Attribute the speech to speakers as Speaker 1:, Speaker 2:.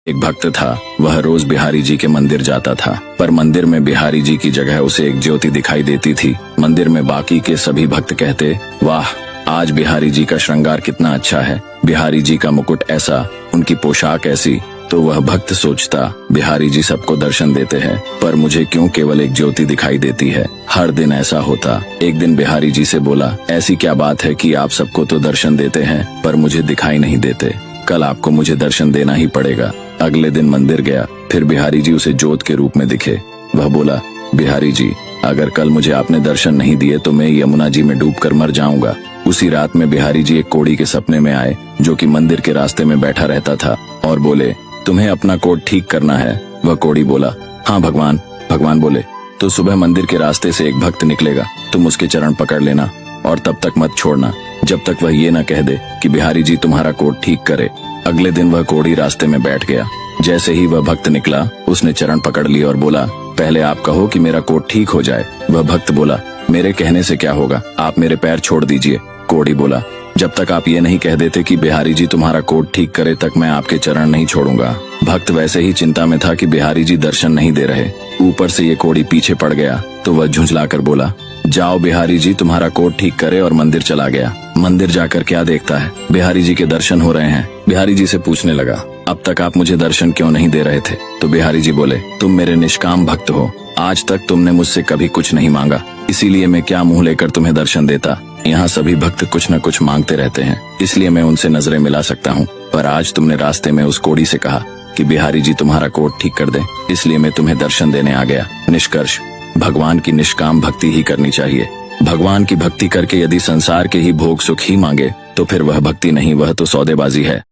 Speaker 1: एक भक्त था, वह रोज बिहारी जी के मंदिर जाता था, पर मंदिर में बिहारी जी की जगह उसे एक ज्योति दिखाई देती थी। मंदिर में बाकी के सभी भक्त कहते, वाह, आज बिहारी जी का श्रृंगार कितना अच्छा है, बिहारी जी का मुकुट ऐसा, उनकी पोशाक ऐसी। तो वह भक्त सोचता, बिहारी जी सबको दर्शन देते हैं, पर मुझे क्यों केवल एक ज्योति दिखाई देती है। हर दिन ऐसा होता। एक दिन बिहारी जी से बोला, ऐसी क्या बात है कि आप सबको तो दर्शन देते हैं पर मुझे दिखाई नहीं देते, कल आपको मुझे दर्शन देना ही पड़ेगा। अगले दिन मंदिर गया, फिर बिहारी जी उसे ज्योत के रूप में दिखे। वह बोला, बिहारी जी, अगर कल मुझे आपने दर्शन नहीं दिए तो मैं यमुना जी में डूबकर मर जाऊंगा। उसी रात में बिहारी जी एक कोढ़ी के सपने में आए, जो कि मंदिर के रास्ते में बैठा रहता था, और बोले, तुम्हें अपना कोट ठीक करना है। वह कोढ़ी बोला, हाँ भगवान। भगवान बोले, तो सुबह मंदिर के रास्ते से एक भक्त निकलेगा, तुम उसके चरण पकड़ लेना और तब तक मत छोड़ना जब तक वह ये न कह दे कि बिहारी जी तुम्हारा कोट ठीक करे। अगले दिन वह कोढ़ी रास्ते में बैठ गया। जैसे ही वह भक्त निकला, उसने चरण पकड़ लिया और बोला, पहले आप कहो कि मेरा कोट ठीक हो जाए। वह भक्त बोला, मेरे कहने से क्या होगा, आप मेरे पैर छोड़ दीजिए। कोढ़ी बोला, जब तक आप ये नहीं कह देते कि बिहारी जी तुम्हारा कोट ठीक करे तक मैं आपके चरण नहीं छोड़ूंगा। भक्त वैसे ही चिंता में था कि बिहारी जी दर्शन नहीं दे रहे, ऊपर से ये कोढ़ी पीछे पड़ गया, तो वह झुंझलाकर बोला, जाओ बिहारी जी तुम्हारा कोट ठीक करे, और मंदिर चला गया। मंदिर जाकर क्या देखता है, बिहारी जी के दर्शन हो रहे हैं। बिहारी जी से पूछने लगा, अब तक आप मुझे दर्शन क्यों नहीं दे रहे थे? तो बिहारी जी बोले, तुम मेरे निष्काम भक्त हो, आज तक तुमने मुझसे कभी कुछ नहीं मांगा, इसीलिए मैं क्या मुंह लेकर तुम्हें दर्शन देता। यहाँ सभी भक्त कुछ न कुछ मांगते रहते हैं, इसलिए मैं उनसे नजरें मिला सकता हूँ, पर आज तुमने रास्ते में उस कोढ़ी से कहा कि बिहारी जी तुम्हारा कोट ठीक कर दे, इसलिए मैं तुम्हें दर्शन देने आ गया। निष्कर्ष, भगवान की निष्काम भक्ति ही करनी चाहिए। भगवान की भक्ति करके यदि संसार के ही भोग सुख ही मांगे तो फिर वह भक्ति नहीं, वह तो सौदेबाजी है।